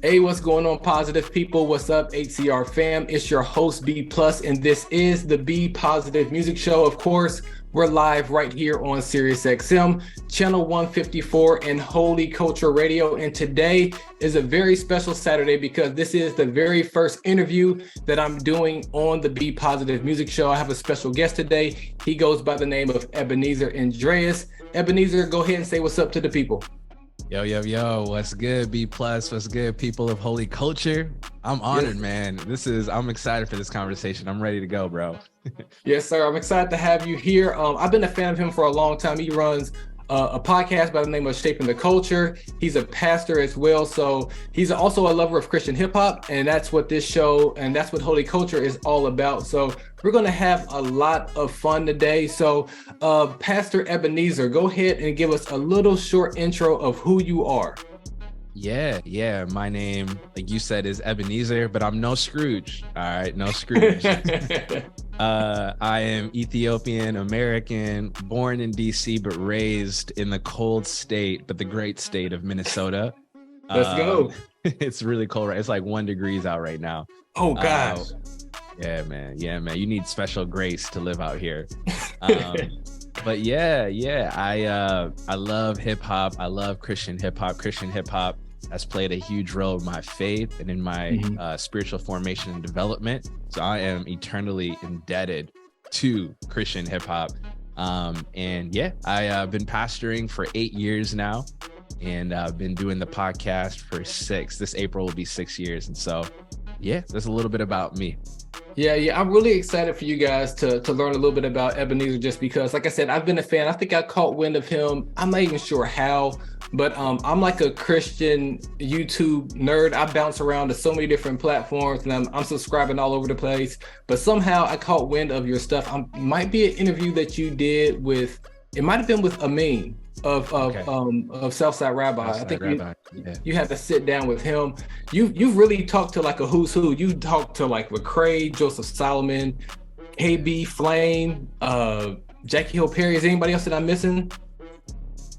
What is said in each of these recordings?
Hey, what's going on, positive people? What's up, HCR fam? It's your host, B+, and this is the Be Positive Music Show. Of course, we're live right here on SiriusXM, channel 154 and Holy Culture Radio. And today is a very special Saturday because this is the very first interview that I'm doing on the Be Positive Music Show. I have a special guest today. He goes by the name of Ebenezer Endiryas. Ebenezer, go ahead and say what's up to the people. Yo, what's good, B+? What's good, people of Holy Culture? I'm honored, man. I'm excited for this conversation. I'm ready to go, bro. Yes, sir. I'm excited to have you here. I've been a fan of him for a long time. He runs a podcast by the name of Shaping the Culture. He's a pastor as well. So he's also a lover of Christian hip hop. And that's what this show and that's what Holy Culture is all about. So we're going to have a lot of fun today. So Pastor Ebenezer, go ahead and give us a little short intro of who you are. Yeah. My name, like you said, is Ebenezer, but I'm no Scrooge. All right, no Scrooge. I am Ethiopian American, born in DC, but raised in the cold state, but the great state of Minnesota. Let's go. It's really cold, right? It's like 1 degree out right now. Oh gosh. Yeah, man. You need special grace to live out here. But I love hip hop. I love Christian hip hop. Christian hip hop has played a huge role in my faith and in my spiritual formation and development. So I am eternally indebted to Christian hip hop. I've been pastoring for 8 years now, and I've been doing the podcast for 6. This April will be 6 years. And so, that's a little bit about me. Yeah. I'm really excited for you guys to learn a little bit about Ebenezer, just because, like I said, I've been a fan. I think I caught wind of him. I'm not even sure how, but I'm like a Christian YouTube nerd. I bounce around to so many different platforms, and I'm subscribing all over the place. But somehow I caught wind of your stuff. Might be an interview that you did with. It might have been with Amin of Southside Rabbi. I think you had to sit down with him. You've really talked to like a who's who. You talked to like Lecrae, Joseph Solomon, KB Flame, Jackie Hill Perry. Is anybody else that I'm missing?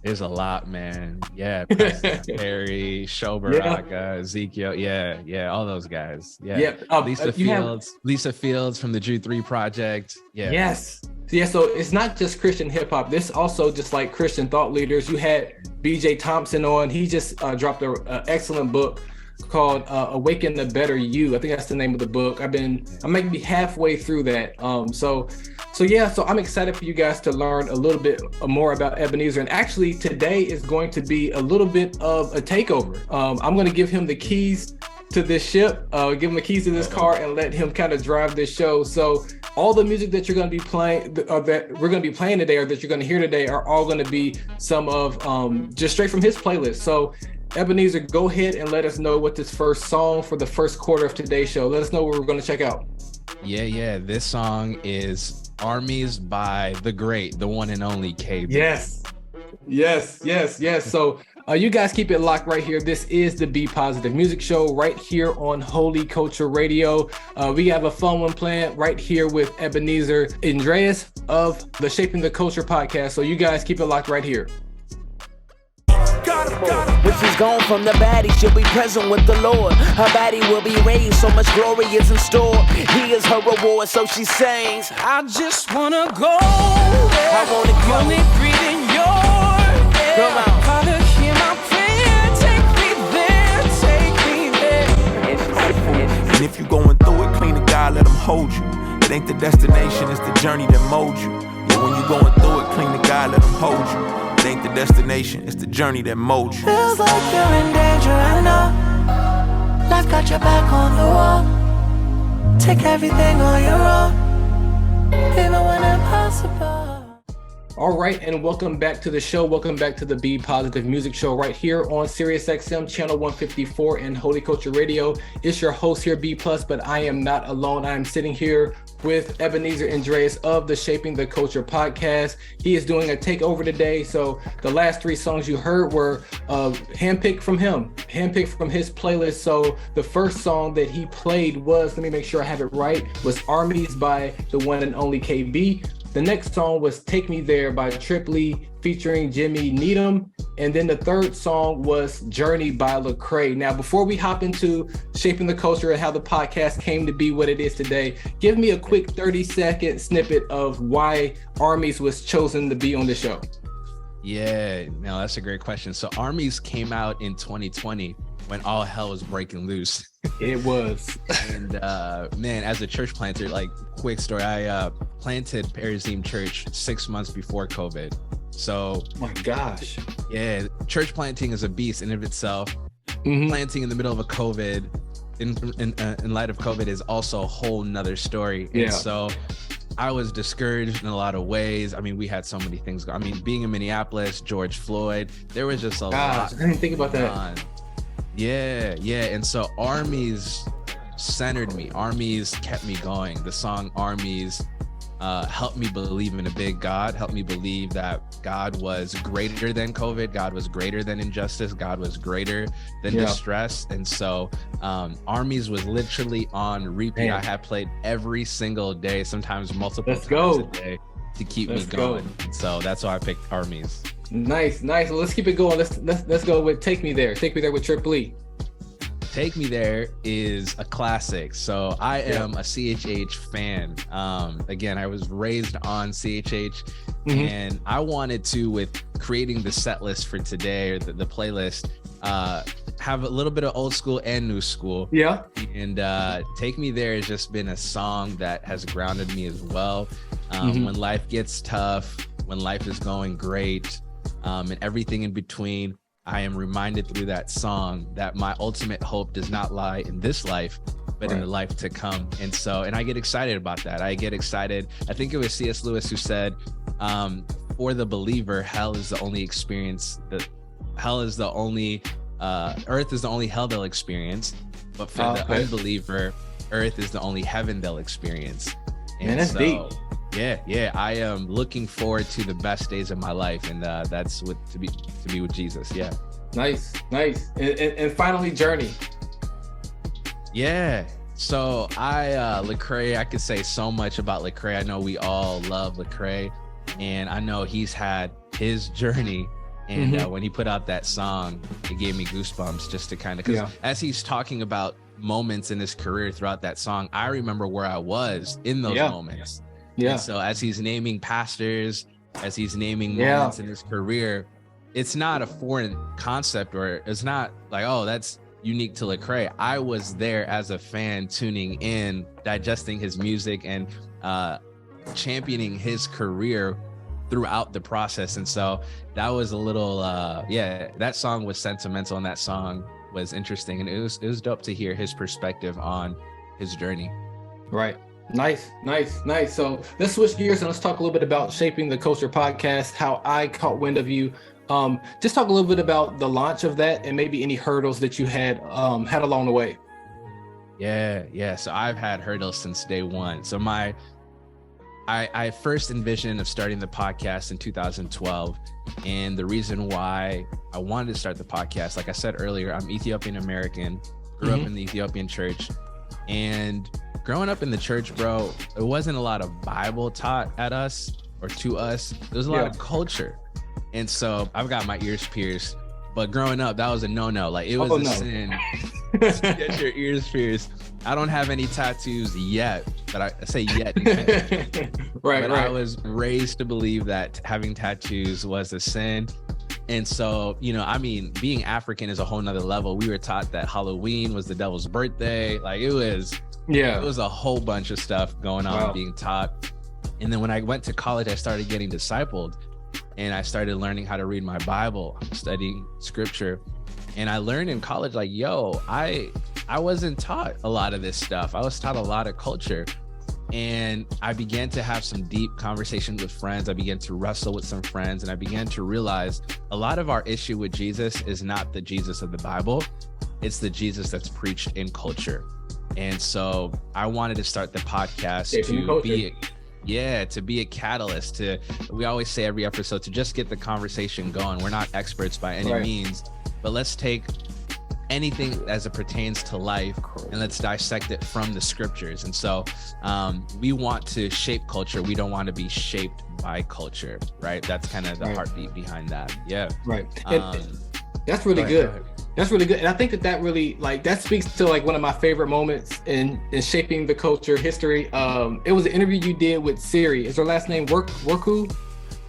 There's a lot, man. Yeah, Perry, Shobarak, Ezekiel. Yeah, all those guys. Yeah. Lisa Fields from the Drew 3 Project. Yeah. Yes. Yeah, so it's not just Christian hip hop. This also just like Christian thought leaders. You had BJ Thompson on. He just dropped an excellent book called Awaken the Better You. I think that's the name of the book. I'm maybe halfway through that. So I'm excited for you guys to learn a little bit more about Ebenezer. And actually today is going to be a little bit of a takeover. I'm going to give him the keys to this ship, give him the keys to this car, and let him kind of drive this show. So all the music that you're going to be playing, that we're going to be playing today, or that you're going to hear today, are all going to be some of just straight from his playlist. So Ebenezer, go ahead and let us know what this first song for the first quarter of today's show. Let us know what we're going to check out. Yeah. This song is Armies by the great, the one and only KB. Yes. So you guys keep it locked right here. This is the Be Positive Music Show right here on Holy Culture Radio. We have a fun one planned right here with Ebenezer Endiryas of the Shaping the Culture podcast. So you guys keep it locked right here. When she's gone from the baddie, she'll be present with the Lord. Her body will be raised, so much glory is in store. He is her reward, so she sings, I just wanna go there. I wanna go. Only breathing your air. Come on. Father, hear my prayer. Take me there. And if you going through it, clean to God, let him hold you. It ain't the destination, it's the journey that molds you. Yeah, when you going through it, clean to God, let him hold you. It ain't the destination, it's the journey that molds you. Feels like you're in danger, I know. Life got your back on the wall. Take everything on your own, even when impossible. All right, and welcome back to the show. Welcome back to the Be Positive Music Show right here on SiriusXM, channel 154 and Holy Culture Radio. It's your host here, B+, but I am not alone. I am sitting here with Ebenezer Endiryas of the Shaping the Culture podcast. He is doing a takeover today. So the last 3 songs you heard were handpicked from him, handpicked from his playlist. So the first song that he played was, let me make sure I have it right, was Armies by the one and only KB. The next song was Take Me There by Trip Lee featuring Jimmy Needham. And then the third song was Journey by Lecrae. Now, before we hop into shaping the culture and how the podcast came to be what it is today, give me a quick 30-second snippet of why Armies was chosen to be on the show. Yeah, no, that's a great question. So Armies came out in 2020 when all hell was breaking loose. It was. And man, as a church planter, like quick story, I planted Perazim Church 6 months before COVID. So, oh my gosh. Yeah, church planting is a beast in of itself. Planting in the middle of a COVID, in light of COVID, is also a whole nother story. Yeah. And so I was discouraged in a lot of ways. I mean, we had so many things. I mean, being in Minneapolis, George Floyd, there was just a lot. I didn't think about that. Yeah. And so Armies centered me. Armies kept me going. The song Armies helped me believe in a big God, helped me believe that God was greater than COVID, God was greater than injustice, God was greater than distress. And so Armies was literally on repeat. I had played every single day, sometimes multiple times a day, to keep me going. And so that's why I picked Armies. Nice. Well, let's keep it going. Let's go with Take Me There. Take Me There with Trip Lee. Take Me There is a classic. So I am a CHH fan. Again, I was raised on CHH, and I wanted to, with creating the set list for today, or the playlist, have a little bit of old school and new school. Yeah. And Take Me There has just been a song that has grounded me as well. When life gets tough, when life is going great, and everything in between, I am reminded through that song that my ultimate hope does not lie in this life, but in the life to come. And so, and I get excited about that. I get excited. I think it was C.S. Lewis who said, for the believer, hell is the only experience, earth is the only hell they'll experience. But for the unbeliever, earth is the only heaven they'll experience. And man, that's deep. Yeah. I am looking forward to the best days of my life, and that's to be with Jesus. Yeah. Nice. And finally, Journey. Yeah. So Lecrae, I could say so much about Lecrae. I know we all love Lecrae, and I know he's had his journey. And when he put out that song, it gave me goosebumps just to kind of, because as he's talking about moments in his career throughout that song, I remember where I was in those moments. Yeah. And so as he's naming pastors, as he's naming moments in his career, it's not a foreign concept, or it's not like, oh, that's unique to Lecrae. I was there as a fan, tuning in, digesting his music, and championing his career throughout the process. And so that was a little that song was sentimental, and that song was interesting, and it was dope to hear his perspective on his journey. Right. Nice. So let's switch gears and let's talk a little bit about Shaping the Culture podcast, how I caught wind of you. Just talk a little bit about the launch of that and maybe any hurdles that you had along the way. Yeah. So I've had hurdles since day one. So I first envisioned of starting the podcast in 2012. And the reason why I wanted to start the podcast, like I said earlier, I'm Ethiopian American, grew up in the Ethiopian church. And growing up in the church, bro, there wasn't a lot of Bible taught at us or to us. There was a lot of culture. And so I've got my ears pierced. But growing up, that was a no-no. Like, it was a sin to get your ears pierced. I don't have any tattoos yet, but I say yet. But I was raised to believe that having tattoos was a sin. And so, being African is a whole nother level. We were taught that Halloween was the devil's birthday. Like, it was a whole bunch of stuff going on being taught. And then when I went to college, I started getting discipled, and I started learning how to read my Bible, studying scripture. And I learned in college, like, I wasn't taught a lot of this stuff. I was taught a lot of culture. And I began to have some deep conversations with friends. I began to wrestle with some friends, and I began to realize a lot of our issue with Jesus is not the Jesus of the Bible. It's the Jesus that's preached in culture. And so I wanted to start the podcast to be a catalyst, we always say every episode, to just get the conversation going. We're not experts by any means, but let's take anything as it pertains to life, and let's dissect it from the scriptures. And so we want to shape culture. We don't want to be shaped by culture, right? That's kind of the heartbeat behind that. Yeah. Right. That's really good. That's really good. And I think that really, like, that speaks to like one of my favorite moments in shaping the culture history. It was an interview you did with Siri. Is her last name Worku?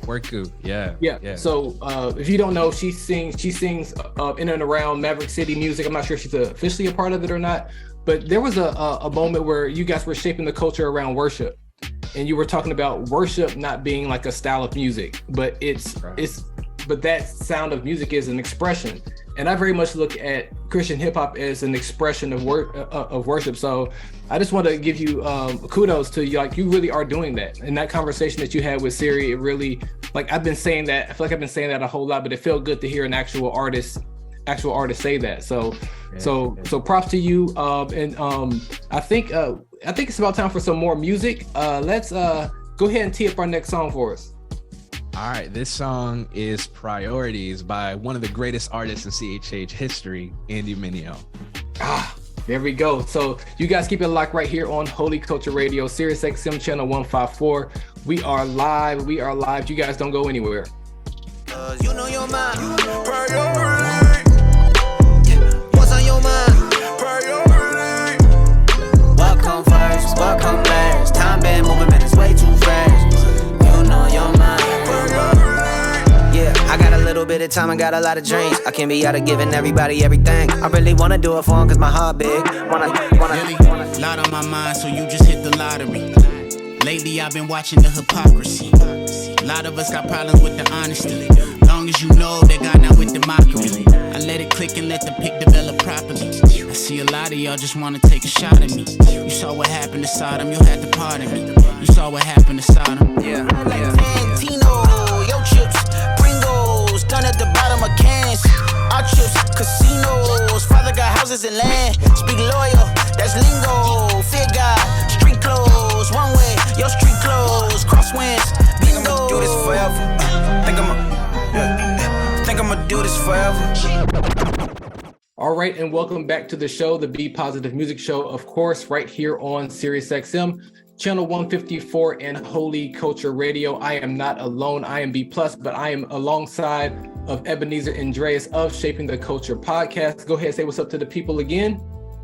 Worku, yeah. So if you don't know, she sings in and around Maverick City music. I'm not sure if she's officially a part of it or not, but there was a moment where you guys were shaping the culture around worship, and you were talking about worship not being like a style of music, but but that sound of music is an expression. And I very much look at Christian hip hop as an expression of worship. So I just want to give you kudos to you. Like, you really are doing that. And that conversation that you had with Siri, it really, like, I've been saying that. I feel like I've been saying that a whole lot, but it felt good to hear an actual artist say that. So props to you. I think it's about time for some more music. Let's go ahead and tee up our next song for us. All right, this song is Priorities by one of the greatest artists in CHH history, Endiryas. There we go. So you guys keep it locked right here on Holy Culture Radio, SiriusXM channel 154. We are live. You guys don't go anywhere. You know your mind. Priority. What's on your mind? Priority. What come first? What come last? Time been moving, man, it's way too fast. You know your mind. Yeah, I got a little bit of time and got a lot of dreams. I can't be out of giving everybody everything. I really wanna do it for them cause my heart big. Really? Lot on my mind, so you just hit the lottery. Lately I've been watching the hypocrisy. A lot of us got problems with the honesty. Long as you know that God not with the mockery. I let it click and let the pick develop properly. I see a lot of y'all just wanna take a shot at me. You saw what happened to Sodom, you'll have to pardon me. You saw what happened to Sodom. Yeah. Tarantino, yo chips, Pringles, done at the bottom of cans. Our chips, casinos, father got houses and land. Speak loyal, that's lingo. Fear God, street clothes, one way, your street clothes, crosswinds, bingo. Think I'ma do this forever. Think I'ma do this forever. All right, and welcome back to the show, the Be Positive Music Show, of course, right here on SiriusXM, channel 154 and Holy Culture Radio. I am not alone. I am B+, but I am alongside of Ebenezer and Endiryas of Shaping the Culture podcast. Go ahead and say what's up to the people again.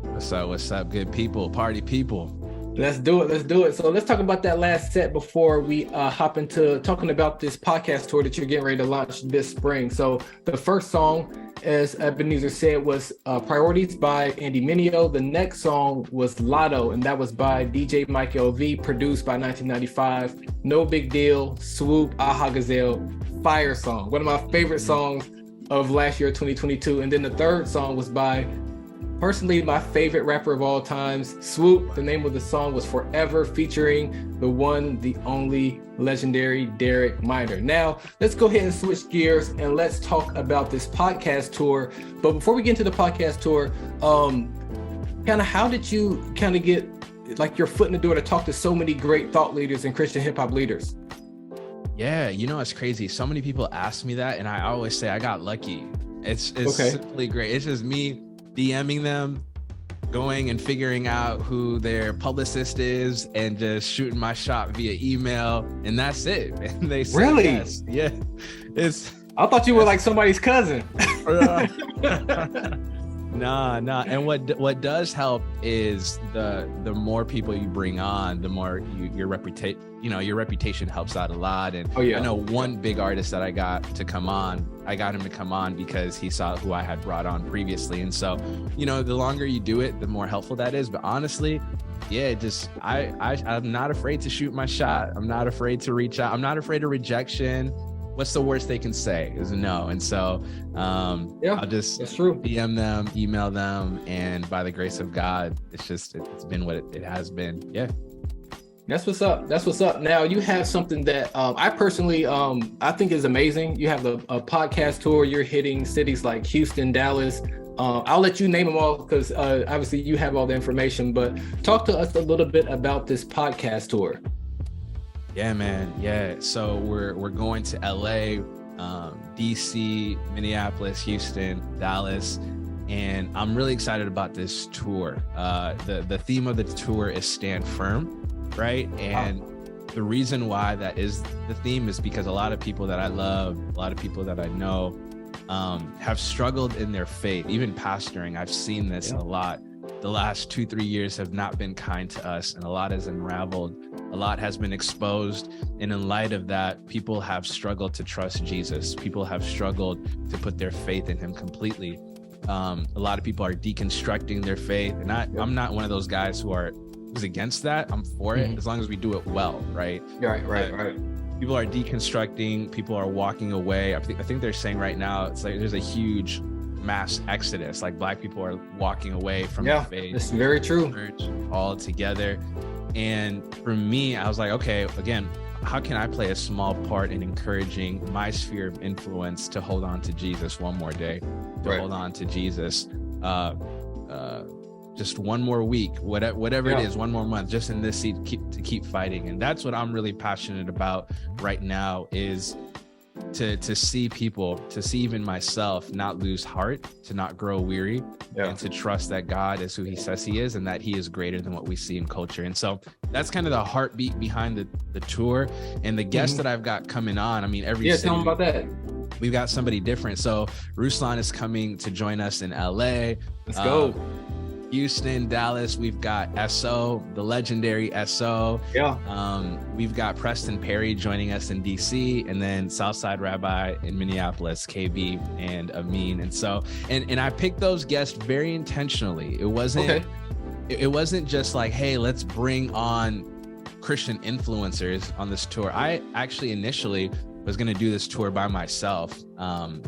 What's up, good people, party people. Let's do it. So let's talk about that last set before we hop into talking about this podcast tour that you're getting ready to launch this spring. So the first song, as Ebenezer said, was Priorities by Endiryas. The next song was Lotto, and that was by DJ Mike LV, produced by 1995. No Big Deal, Swoop, Aha Gazelle, fire song. One of my favorite songs of last year, 2022. And then the third song was by, personally, my favorite rapper of all times, Swoop. The name of the song was Forever, featuring the one, the only, legendary Derek Minor. Now, let's go ahead and switch gears and let's talk about this podcast tour. But before we get into the podcast tour, kind of how did you kind of get like your foot in the door to talk to so many great thought leaders and Christian hip hop leaders? Yeah, you know, it's crazy. So many people ask me that, and I always say I got lucky. It's okay. Simply great. It's just me DMing them, going and figuring out who their publicist is, and just shooting my shot via email, and that's it. And they say really? Yes. Yeah. I thought you were like somebody's cousin. Nah. And what does help is the more people you bring on, the more your reputation helps out a lot. And I know one big artist that I got him to come on because he saw who I had brought on previously. And so, the longer you do it, the more helpful that is. But honestly, yeah, I'm not afraid to shoot my shot. I'm not afraid to reach out. I'm not afraid of rejection. What's the worst they can say is a no. And so I'll just DM them, email them, and by the grace of God, it's been what it has been. Yeah. That's what's up. Now you have something that I personally I think is amazing. You have a podcast tour. You're hitting cities like Houston, Dallas. I'll let you name them all because obviously you have all the information, but talk to us a little bit about this podcast tour. Yeah, man. Yeah. So we're going to LA, DC, Minneapolis, Houston, Dallas. and I'm really excited about this tour. The theme of the tour is Stand Firm, right? And the reason why that is the theme is because a lot of people that I love, a lot of people that I know, have struggled in their faith. Even pastoring, I've seen this a lot. The last 2-3 years have not been kind to us, and a lot has unraveled. A lot has been exposed. And in light of that, people have struggled to trust Jesus. People have struggled to put their faith in him completely. A lot of people are deconstructing their faith. And I'm not one of those guys who's against that. I'm for it as long as we do it well, right? Right. People are deconstructing. People are walking away. I think they're saying right now, it's like there's a huge mass exodus. Like Black people are walking away from the faith. It's very true. Church all together. And for me, I was like, okay, again, how can I play a small part in encouraging my sphere of influence to hold on to Jesus one more day, to hold on to Jesus just one more week, whatever it is, one more month, just in this seat, to keep fighting. And that's what I'm really passionate about right now, is to see people, to see even myself not lose heart, to not grow weary, and to trust that God is who he says he is, and that he is greater than what we see in culture. And so that's kind of the heartbeat behind the tour. And the guests that I've got coming on, I mean, every city, tell them about that. We've got somebody different. So Ruslan is coming to join us in LA. Let's go. Houston, Dallas, we've got SO, the legendary SO. We've got Preston Perry joining us in DC, and then Southside Rabbi in Minneapolis, KB and Amin. And so, and I picked those guests very intentionally. It wasn't just like, hey, let's bring on Christian influencers on this tour. I actually initially was going to do this tour by myself,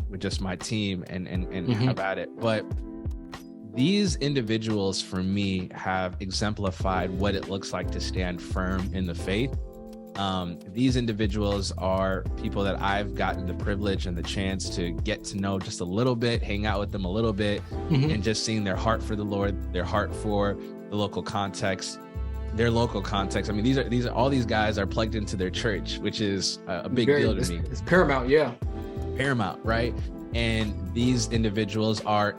with just my team and have at it. But these individuals, for me, have exemplified what it looks like to stand firm in the faith. These individuals are people that I've gotten the privilege and the chance to get to know just a little bit, hang out with them a little bit, and just seeing their heart for the Lord, their heart for the local context, their local context. I mean, these are all these guys are plugged into their church, which is a big deal to me. It's paramount, paramount, right? And these individuals are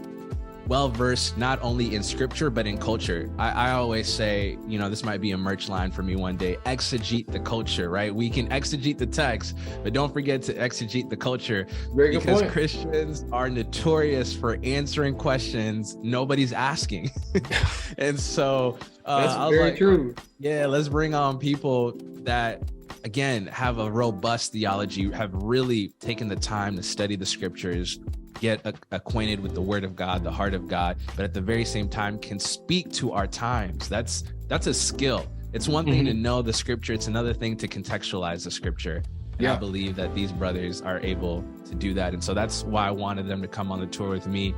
well-versed not only in scripture, but in culture. I always say, this might be a merch line for me one day, exegete the culture, right? We can exegete the text, but don't forget to exegete the culture. Very good because point. Christians are notorious for answering questions nobody's asking. And so that's very true. Yeah, let's bring on people that, again, have a robust theology, have really taken the time to study the scriptures, get acquainted with the word of God, the heart of God, but at the very same time can speak to our times. That's a skill. It's one thing to know the scripture. It's another thing to contextualize the scripture. And I believe that these brothers are able to do that. And so that's why I wanted them to come on the tour with me,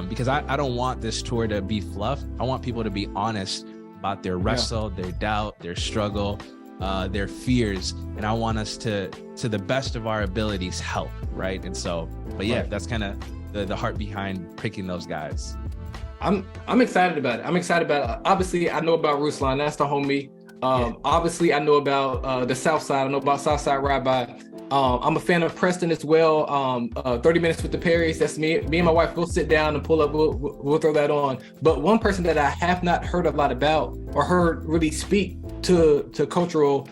because I don't want this tour to be fluff. I want people to be honest about their wrestle, their doubt, their struggle, their fears, and I want us to the best of our abilities help, right? And so, but that's kind of the heart behind picking those guys. I'm excited about it. Obviously, I know about Ruslan. That's the homie. Obviously, I know about the Southside. I know about Southside Rabbi. I'm a fan of Preston as well. 30 Minutes with the Perrys. That's me. Me and my wife go sit down and pull up. We'll throw that on. But one person that I have not heard a lot about or heard really speak to cultural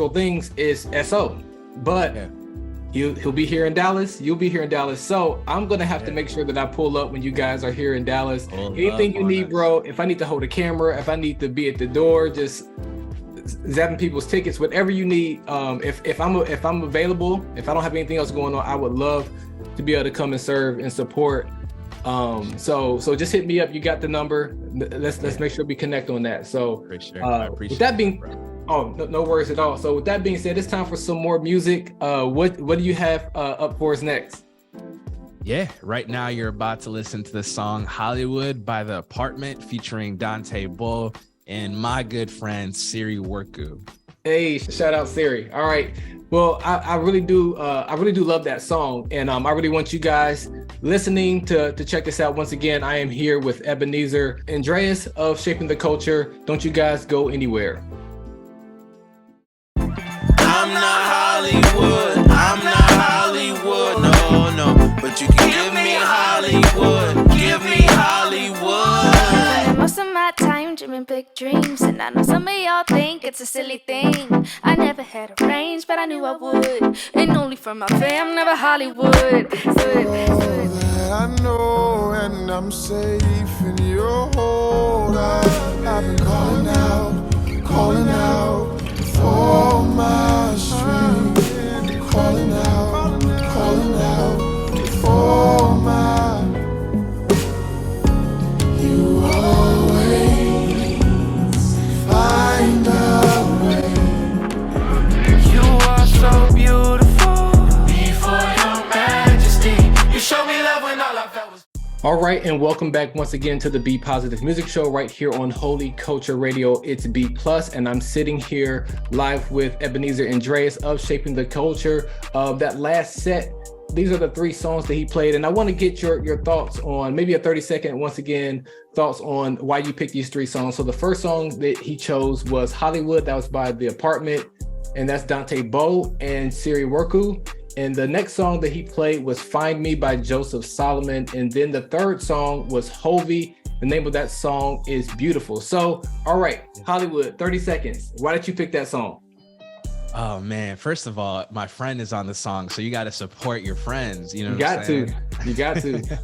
things is SO. But he'll be here in Dallas. You'll be here in Dallas. So I'm gonna have to make sure that I pull up when you guys are here in Dallas. Anything you need, bro. If I need to hold a camera, if I need to be at the door, just zapping people's tickets, whatever you need. If I'm available, if I don't have anything else going on, I would love to be able to come and serve and support. So just hit me up. You got the number. Let's make sure we connect on that. So I appreciate with that being, no worries at all. So with that being said, it's time for some more music. What do you have up for us next? Yeah, right now you're about to listen to the song Hollywood by The Apartment featuring Dante Bull and my good friend Siri Worku. Hey, shout out Siri. All right. Well, I really do love that song, and I really want you guys listening to check this out. Once again, I am here with Ebenezer, Endiryas of Shaping the Culture. Don't you guys go anywhere. I'm not Hollywood. No. But you can give me Hollywood. Give me dreams, and I know some of y'all think it's a silly thing. I never had a range, but I knew I would, and only for my fam, never Hollywood. That I know, and I'm safe in your hold. I've been calling out for my strength, calling out for my. You always find a way. You are so beautiful before your majesty. You show me love when all I felt was. All right, and welcome back once again to the Be Positive Music Show right here on Holy Culture Radio. It's B+, and I'm sitting here live with Ebenezer Endiryas of Shaping the Culture. That last set, these are the 3 songs that he played, and I want to get your thoughts on maybe a 30-second, once again, thoughts on why you picked these 3 songs. So the first song that he chose was Hollywood. That was by The Apartment, and that's Dante Bowe and Siri Worku. And the next song that he played was Find Me by Joseph Solomon. And then the third song was Hovey. The name of that song is Beautiful. So, all right, Hollywood, 30 seconds. Why did you pick that song? Oh man, first of all, my friend is on the song, so you got to support your friends. You know, You got to.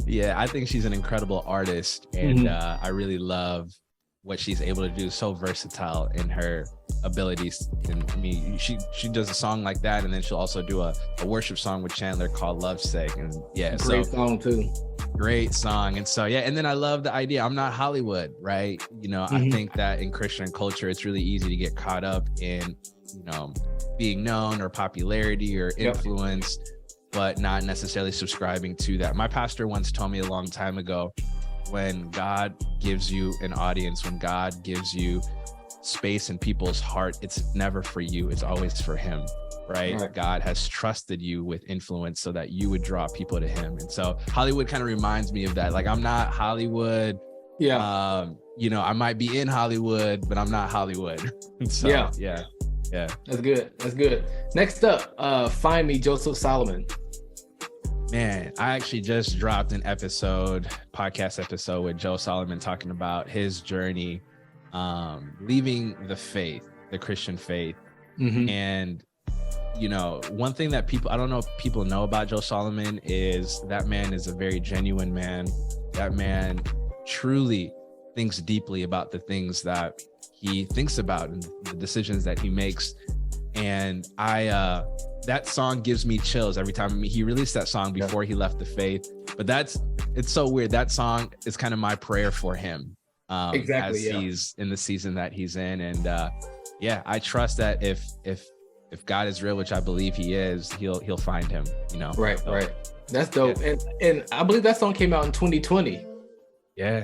Yeah, I think she's an incredible artist, and I really love what she's able to do. So versatile in her abilities. And I mean, she does a song like that, and then she'll also do a worship song with Chandler called Love's Sake. And yeah, great song too. Great song. And so, yeah, and then I love the idea. I'm not Hollywood, right? You know, I think that in Christian culture, it's really easy to get caught up in, you know, being known or popularity or influenced, but not necessarily subscribing to that. My pastor once told me a long time ago, when God gives you an audience, when God gives you space in people's heart, it's never for you, it's always for him, right? God has trusted you with influence so that you would draw people to him. And so Hollywood kind of reminds me of that. Like, I'm not Hollywood. Yeah. You know, I might be in Hollywood, but I'm not Hollywood. So, yeah. That's good. Next up, Find Me, Joseph Solomon. Man, I actually just dropped an podcast episode with Joe Solomon talking about his journey, leaving the Christian faith. And, you know, one thing that I don't know if people know about Joe Solomon is that man is a very genuine man. That man truly thinks deeply about the things that he thinks about and the decisions that he makes. And that song gives me chills every time. He released that song before he left the faith, but it's so weird. That song is kind of my prayer for him, he's in the season that he's in. And I trust that if God is real, which I believe he is, he'll find him, you know? Right. That's dope. Yeah. And I believe that song came out in 2020. Yeah.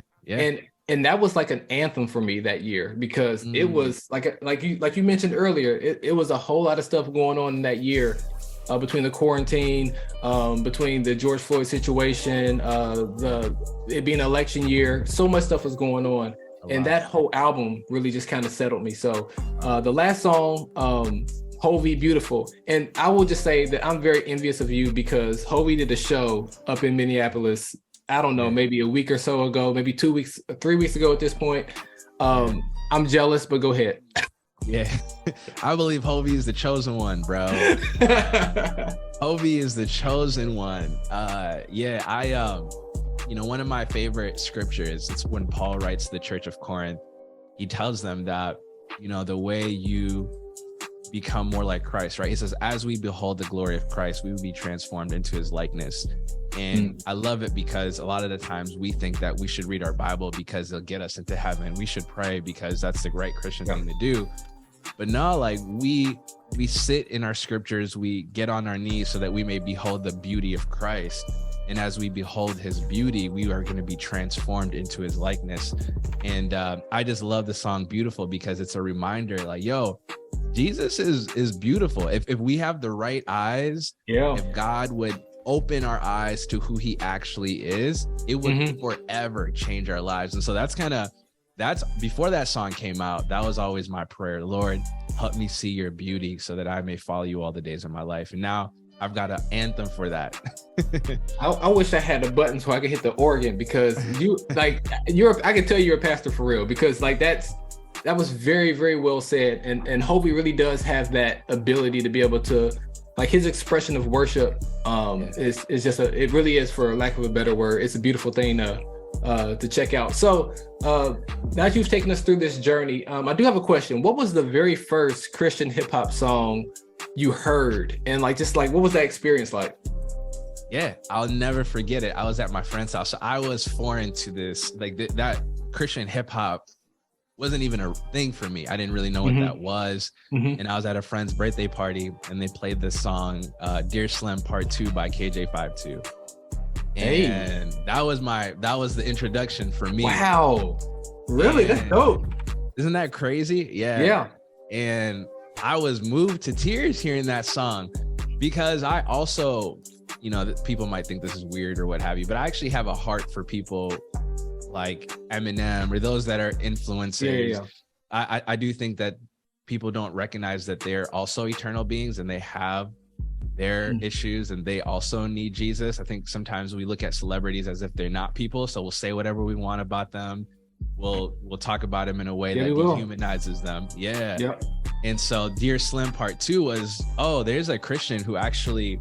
And that was like an anthem for me that year, because it was like you mentioned earlier, it was a whole lot of stuff going on in that year, between the quarantine, between the George Floyd situation, it being an election year. So much stuff was going on. And that whole album really just kind of settled me. So the last song, Hovey, Beautiful. And I will just say that I'm very envious of you, because Hovey did a show up in Minneapolis, I don't know, maybe a week or so ago, maybe 2 weeks, 3 weeks ago at this point. I'm jealous, but go ahead. Yeah, I believe Hovey is the chosen one, bro. Hovey is the chosen one. You know, one of my favorite scriptures, it's when Paul writes to the church of Corinth. He tells them that, you know, the way you become more like Christ, right? He says, as we behold the glory of Christ, we will be transformed into his likeness. And I love it, because a lot of the times we think that we should read our Bible because it'll get us into heaven. We should pray because that's the right Christian thing to do. But no, like we sit in our scriptures, we get on our knees so that we may behold the beauty of Christ. And as we behold his beauty, we are going to be transformed into his likeness. And I just love the song Beautiful, because it's a reminder, like, yo, Jesus is beautiful. If we have the right eyes, if God would open our eyes to who he actually is, it would forever change our lives. And so that's before that song came out, that was always my prayer. Lord, help me see your beauty so that I may follow you all the days of my life. And now I've got an anthem for that. I wish I had a button so I could hit the organ, because I can tell you're a pastor for real, because like that was very, very well said. And Hovey really does have that ability to be able to, like, his expression of worship is just it really is, for lack of a better word, it's a beautiful thing to check out. So now that you've taken us through this journey, I do have a question. What was the very first Christian hip hop song you heard? And like, just like, what was that experience like? Yeah, I'll never forget it. I was at my friend's house. So I was foreign to this, like that Christian hip hop wasn't even a thing for me. I didn't really know what that was. And I was at a friend's birthday party and they played this song, Dear Slim Part 2 by KJ52. And that was the introduction for me. Wow. Really? And that's dope. Isn't that crazy? Yeah. And I was moved to tears hearing that song, because I also, people might think this is weird or what have you, but I actually have a heart for people like Eminem or those that are influencers. I do think that people don't recognize that they're also eternal beings and they have their issues and they also need Jesus. I think sometimes we look at celebrities as if they're not people, so we'll say whatever we want about them. We'll talk about them in a way that dehumanizes them. And so Dear Slim Part 2 was, there's a Christian who actually,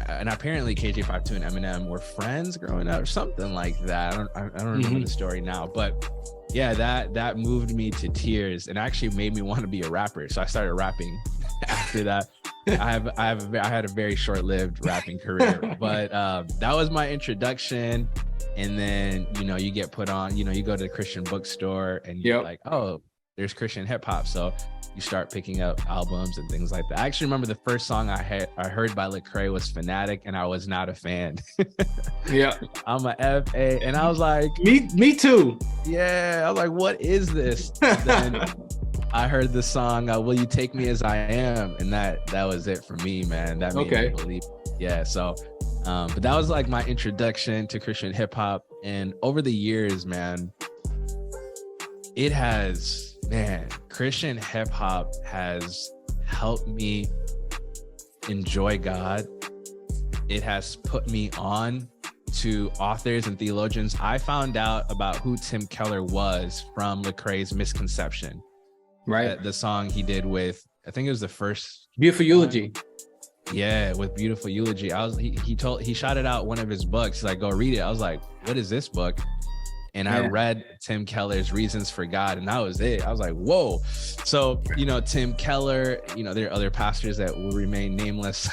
and apparently KJ52 and Eminem were friends growing up or something like that. I don't remember the story now, but yeah, that moved me to tears and actually made me want to be a rapper. So I started rapping after that. I had a very short-lived rapping career, but that was my introduction. And then, you get put on, you go to the Christian bookstore and you're like, there's Christian hip hop. So you start picking up albums and things like that. I actually remember the first song I heard by Lecrae was Fanatic, and I was not a fan. I'm a FA, and I was like, me too. Yeah, I was like, what is this? Then I heard the song Will You Take Me As I Am, and that was it for me, man. That made me believe. Yeah, so but that was like my introduction to Christian hip hop. And over the years, man, Christian hip hop has helped me enjoy God. It has put me on to authors and theologians. I found out about who Tim Keller was from Lecrae's Misconception. Right. The song he did with, I think it was the first Beautiful Eulogy. Yeah, with Beautiful Eulogy. He shouted out one of his books. He's like, go read it. I was like, what is this book? And I read Tim Keller's Reasons for God, and that was it. I was like, whoa. So, Tim Keller, there are other pastors that will remain nameless.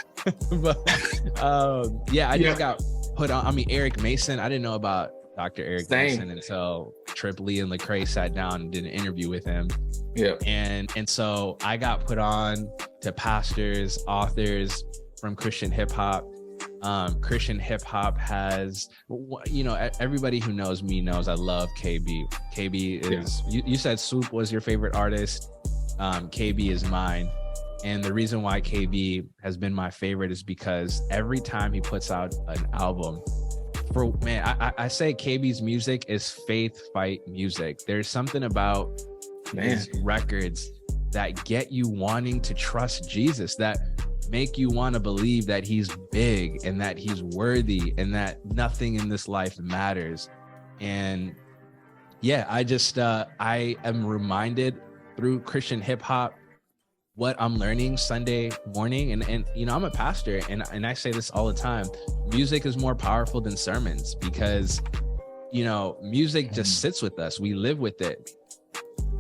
But I just got put on. I mean, Eric Mason, I didn't know about Dr. Eric Mason until Trip Lee and Lecrae sat down and did an interview with him. And so I got put on to pastors, authors from Christian hip hop. Christian hip hop has, everybody who knows me knows I love KB. KB is, you said Swoop was your favorite artist. KB is mine. And the reason why KB has been my favorite is because every time he puts out an album, I say KB's music is faith fight music. There's something about his records that get you wanting to trust Jesus, that make you want to believe that he's big and that he's worthy and that nothing in this life matters. And I am reminded through Christian hip hop what I'm learning Sunday morning. And I'm a pastor and I say this all the time. Music is more powerful than sermons because, music just sits with us. We live with it.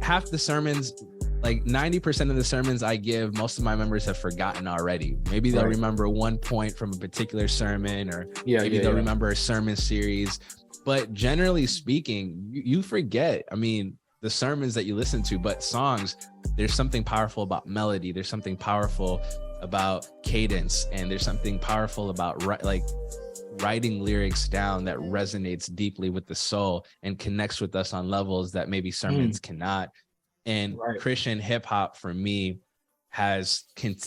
Half the sermons, like 90% of the sermons I give, most of my members have forgotten already. Maybe they'll remember one point from a particular sermon, or maybe they'll remember a sermon series. But generally speaking, you forget. I mean, the sermons that you listen to, but songs, there's something powerful about melody. There's something powerful about cadence, and there's something powerful about writing lyrics down that resonates deeply with the soul and connects with us on levels that maybe sermons cannot. And Christian hip hop for me has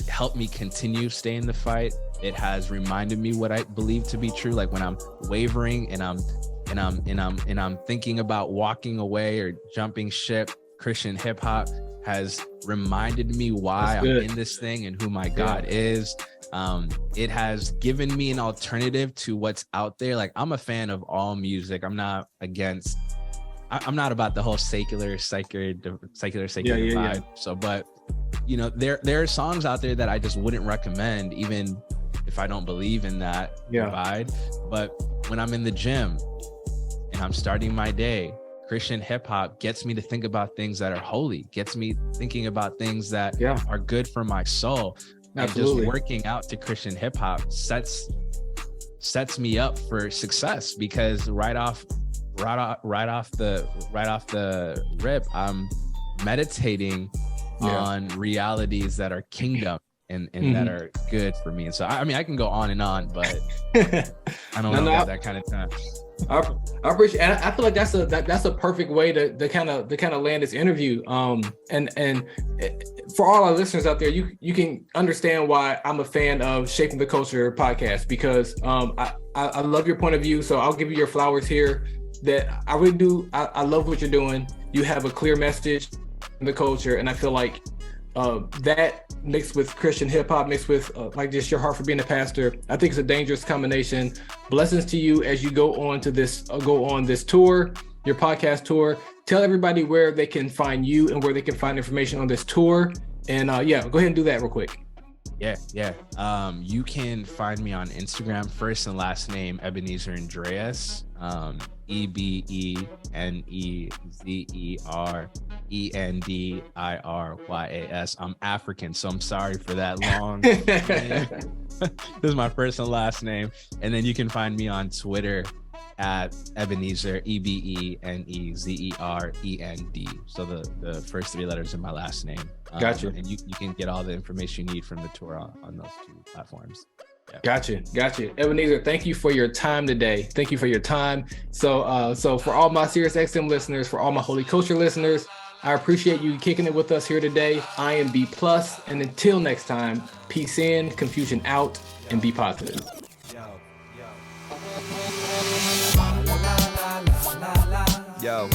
helped me continue staying the fight. It has reminded me what I believe to be true. Like when I'm wavering and I'm thinking about walking away or jumping ship, Christian hip hop has reminded me why I'm in this thing and who my God is. It has given me an alternative to what's out there. Like, I'm a fan of all music. I'm not about the whole secular vibe. So, but you know, there are songs out there that I just wouldn't recommend, even if I don't believe in that vibe. But when I'm in the gym and I'm starting my day, Christian hip hop gets me to think about things that are holy, gets me thinking about things that are good for my soul. Absolutely. And just working out to Christian hip hop sets me up for success, because right off the rip, I'm meditating on realities that are kingdom and that are good for me. And so I mean, I can go on and on, but I don't have that kind of time. I appreciate, and I feel like that's a perfect way to kind of land this interview. And for all our listeners out there, you can understand why I'm a fan of Shaping the Culture podcast, because I love your point of view. So I'll give you your flowers here. That I really do. I love what you're doing. You have a clear message in the culture, and I feel like that mixed with Christian hip hop, mixed with like just your heart for being a pastor, I think it's a dangerous combination. Blessings to you as you go on this tour, your podcast tour. Tell everybody where they can find you and where they can find information on this tour. And go ahead and do that real quick. Yeah. You can find me on Instagram, first and last name Ebenezer Endiryas. EBENEZERENDIRYAS. I'm African, so I'm sorry for that long name. This is my first and last name. And then you can find me on Twitter at Ebenezer, EBENEZEREND. So the first three letters in my last name. Gotcha. And you can get all the information you need from the tour on those two platforms. Yeah. Gotcha. Ebenezer, thank you for your time today. Thank you for your time. So for all my SiriusXM listeners, for all my Holy Culture listeners, I appreciate you kicking it with us here today. I am B+, and until next time, peace in, confusion out, and be positive. Yo.